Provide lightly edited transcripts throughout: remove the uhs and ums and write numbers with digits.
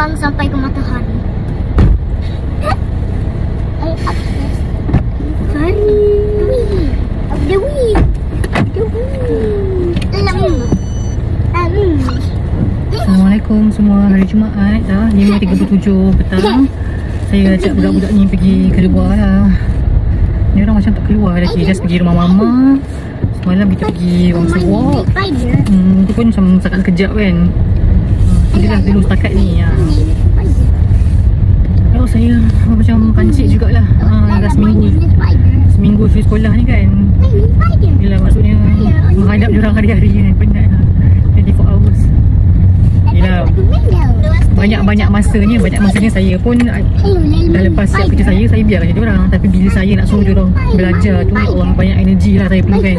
terbang sampai ke matahari. Assalamualaikum semua, hari Jumaat dah 5.37 petang. Saya ajak budak-budak ni pergi keluar lah. Ni orang macam tak keluar lagi, just pergi rumah mama. Semalam kita pergi Wangsa Walk. Itu pun macam sangat kejap kan. Dia dah dulu setakat ni ya. Oh, saya macam kancik jugalah. Dah seminggu free sekolah ni kan. Bila maksudnya menghadap diorang hari-hari kan. Penat lah 24 hours. Yelah, banyak masanya saya pun dah lepas siap kerja saya biar kerja diorang. Tapi bila saya nak suruh diorang belajar tu, ya Allah, banyak energi lah saya perlukan.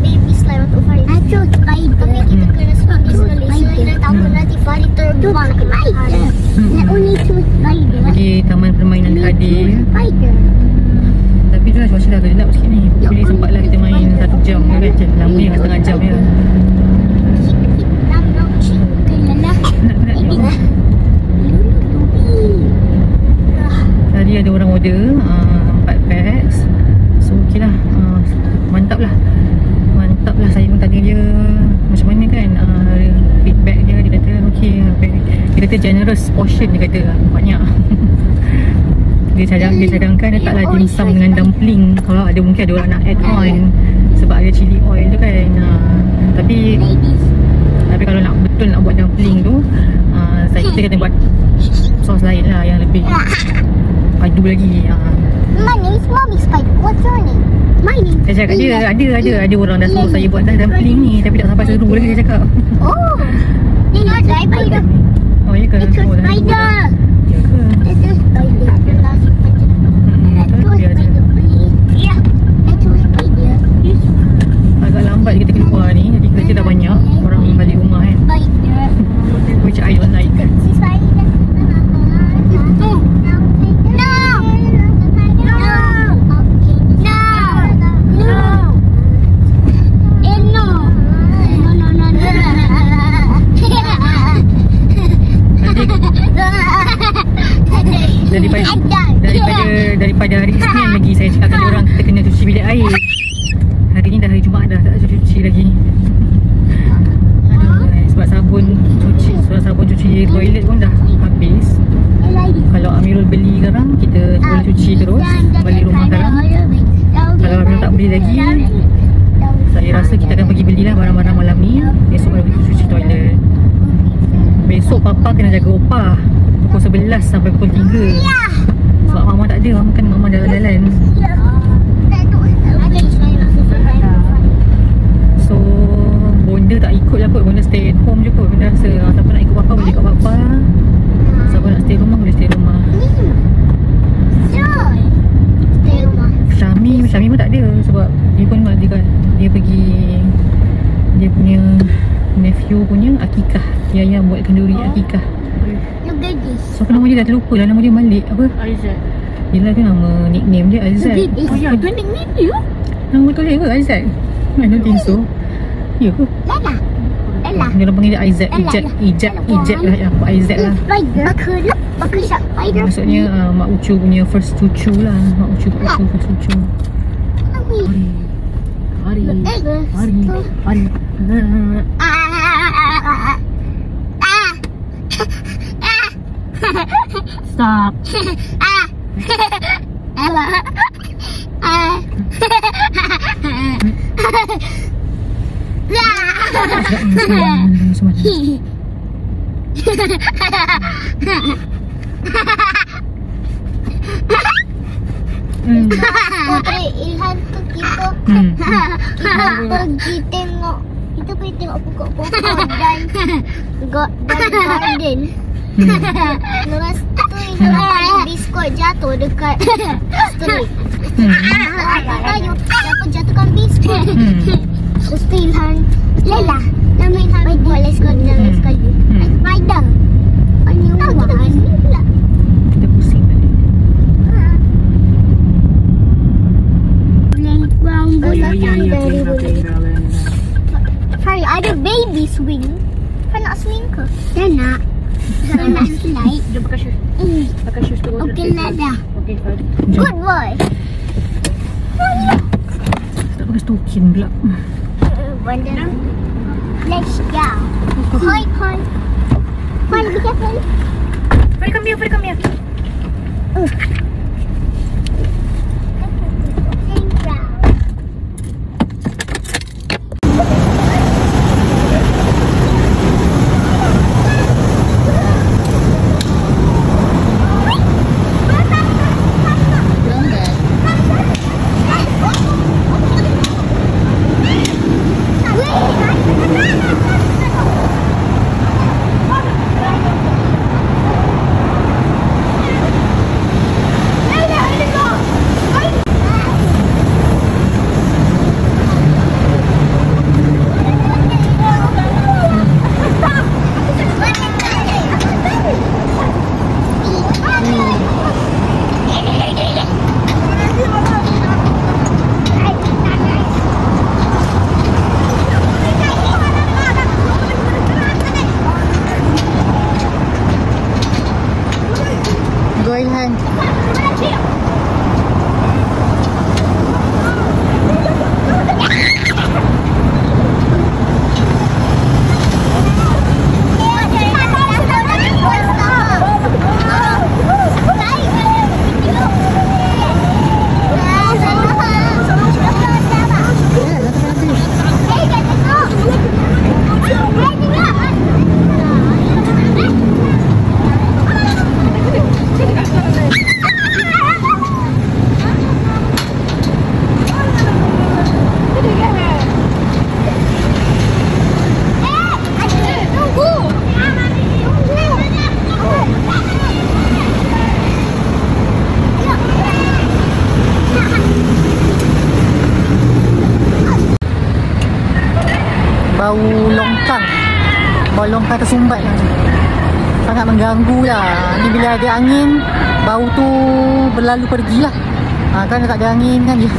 Baby slime untuk Farid. Tapi kita kena seperti sekali. Selain takut nanti Farid terbang ke matahari. Pergi taman permainan Khadir. Tapi tu lah cuaca dah gelap sikit ni. Boleh sempatlah kita main 1 jam kan. Lama ni setengah jam je. Tadi ada orang order 4 packs. So ok lah, mantap lah saya pun tanya dia macam mana kan feedback dia kata ok, dia kata generous portion, dia kata banyak. Dia cadangkan letaklah dimsum dengan dumpling. Kalau ada mungkin ada orang nak add on sebab ada chili oil tu kan. Tapi kalau nak betul nak buat dumpling tu, kita kena buat sos lain lah yang lebih padu lagi. My name is Mommy Spider. What's your name? My name. Saya cakap dia ada orang dah suruh saya buat dah dumpling ni, tapi tak sampai seru lagi dia cakap. Oh, ini ada spider. Oh ya ke? It's a spider. Ya ke? It's a spider. Ya, it's a spider. Agak lambat kita keluar ni, jadi kereta dah banyak orang balik rumah kan. Spider. Which I don't like kan. Spider. Daripada hari Isnin lagi saya cakap dengan orang kita kena cuci bilik air. Hari ni dah hari Jumaat dah tak cuci lagi. Sebab sabun cuci toilet pun dah habis. Kalau Amirul beli sekarang kita boleh cuci terus balik rumah sekarang. Kalau Amirul tak beli lagi, saya rasa kita akan pergi belilah barang-barang malam ni. Besok baru kita cuci toilet. Besok Papa kena jaga Opah pukul 11 sampai pukul 3. Sebab Mama tak ada, Mama jalan-jalan. So Bonda tak ikut lah kot. Bonda stay at home je kot. Bonda rasa siapa nak ikut Papa boleh ikut Papa. Siapa nak stay rumah boleh stay rumah. Syami pun tak ada. Sebab dia pun dia pergi dia punya nephew punya akikah. Yaya buat kenduri akikah. So nama dia dah terlupa dah, nama dia Malik apa? Aizat. Yelah tu nama nickname dia Aizat. Oh ya, tu nickname dia? Nama betul dia ke Aizat? I don't think so. Ya ke? Ella. Dia orang panggil dia Aizat. Ijat lah ya. Aizat lah. Maksudnya Mak Ucu punya first cucu lah. Mak Ucu first cucu. Hari. Stop. Putri Ilhan tu kita pergi tengok. Kita pergi tengok pokok-pokok dan garden. Lepas tu Ilhan biskut jatuh dekat street. Tayo, siapa jatuhkan biskut. Lepas tu Ilhan Lela, nama Ilhan buat les sekali. Spider. Tahu kita pergi sini pula. Kita pusing tadi. Playground. Ya, playground. pergi swing. Kau nak swing ke? Dah nak. Kau nak slide. Jom pakai shoes. Pakai shoes tu. Okey lah dah. Okey, fine. Good boy. Tak pakai stokin pula. Wonder. Let's go. Hi, hi. Hi, be careful. Fari, come here, Fari, come here. Go Ilhan. Bau longkang. Bau longkang tersumbat lah. Sangat mengganggu lah. Ni bila ada angin, bau tu berlalu pergi lah. Kan tak ada angin kan dia.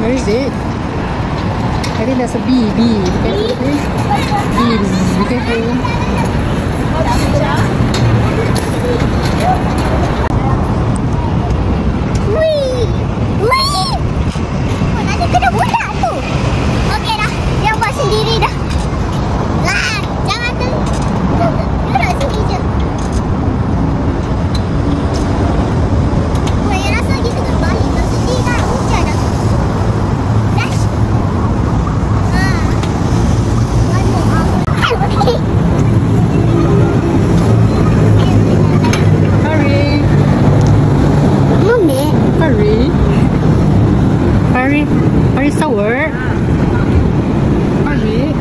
Where is it? I think there's a bee. Be careful, okay? Bee. Be careful. Wih. Wih. Oh, nanti kena budak tu. Okey dah. Dia buat sendiri dah. Lah, jangan tu. Duduk sini je. Weh, rasa gitu kan balik tak sedih kan? Hujan dah. Dash. One more. Okay. Hurry. Mummy. Hurry. Hurry. Hurry sour. Hurry.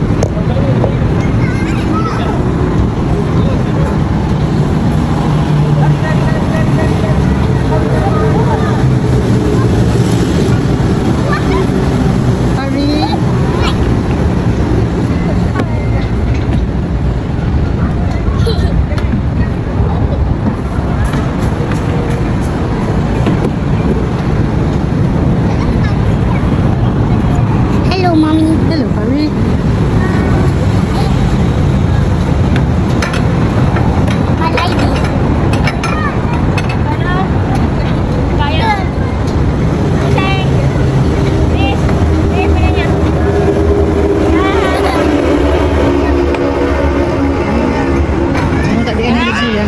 Hurry. Hello, mommy. Hello, hurry. My lady. Kamu tak ada energy ya?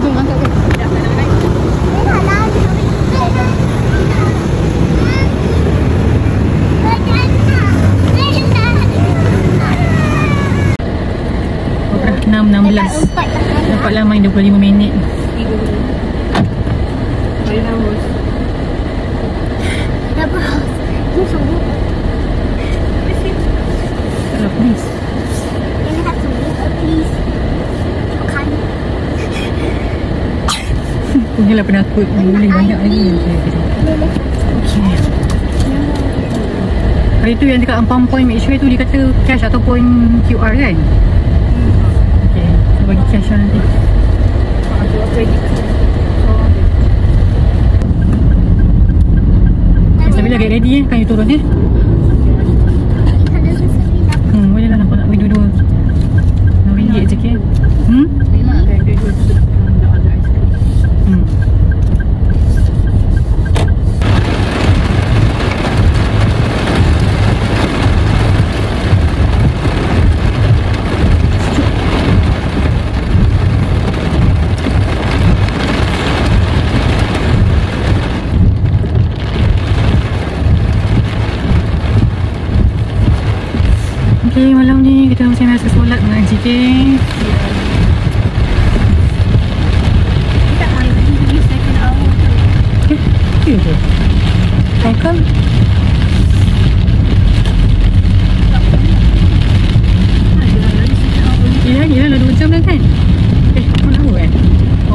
Jom, angkat dia. Berapa? 6:16. Dapat lama 25 minit. Kalau please. Punyalah penakut. Boleh banyak lagi. Okay. Hari tu yang dekat Ampang Point, make sure tu dia kata cash ataupun QR kan? Okay, so bagi cash lah nanti. Sambil get ready kan you turun boleh lah nampak nak bagi dua-dua. RM6 je ke? Okay, malam ni kita macam biasa solat mengaji ke. Tak hari tadi pergi second hour tu. Ya ke? How come? Yelah dah 2 jam dah kan? 1 hour kan?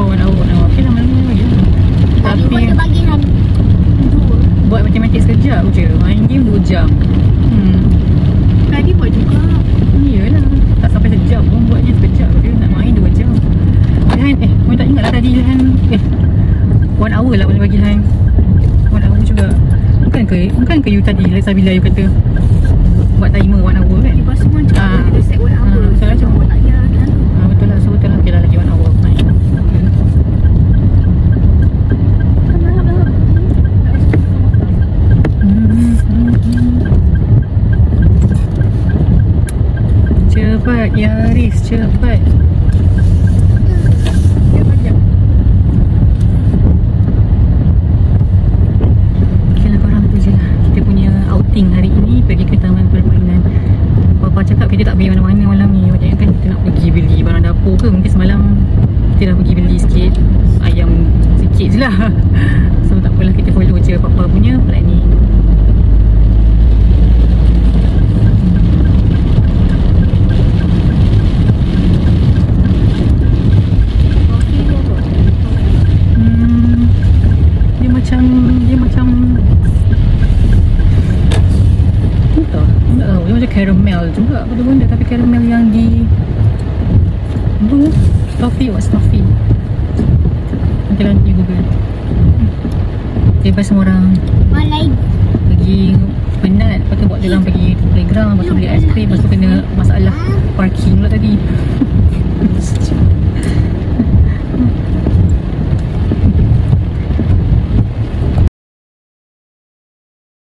Oh 1 hour. Okay lah malam ni je. Tapi Boleh bagi kan 2. buat matematik sekejap je. Main game 2 jam. Tadi buat juga. Yelah, tak sampai sejam pun, buatnya sekejap je. Nak main 2 jam. Han, kau tak ingat lah tadi Han 1 hour lah boleh bagi Han. 1 hour juga. Bukan ke you tadi Sabila you kata buat timer 1 hour kan? Lepas semua cakap kita set 1 hour. Betul lah cuma tak payah kan. betul lah, so betul lah. Okay lah lagi 1 hour main. Cepat Yaris, cepat. Okay lah korang, tu je lah kita punya outing hari ini. Pergi ke taman permainan. Papa cakap kita tak pergi mana-mana malam ni. Macam kan kita nak pergi beli barang dapur ke. Mungkin semalam kita dah pergi beli sikit ayam sikit je lah. So tak apalah, kita follow je Papa punya planning. caramel juga apa tu benda, tapi caramel yang di tu toffee, what's toffee? Nanti Google. Lepas semua orang Malai. pergi penat, lepas tu buat dia orang pergi playground, lepas tu beli aiskrim, lepas tu kena masalah parking pula tadi.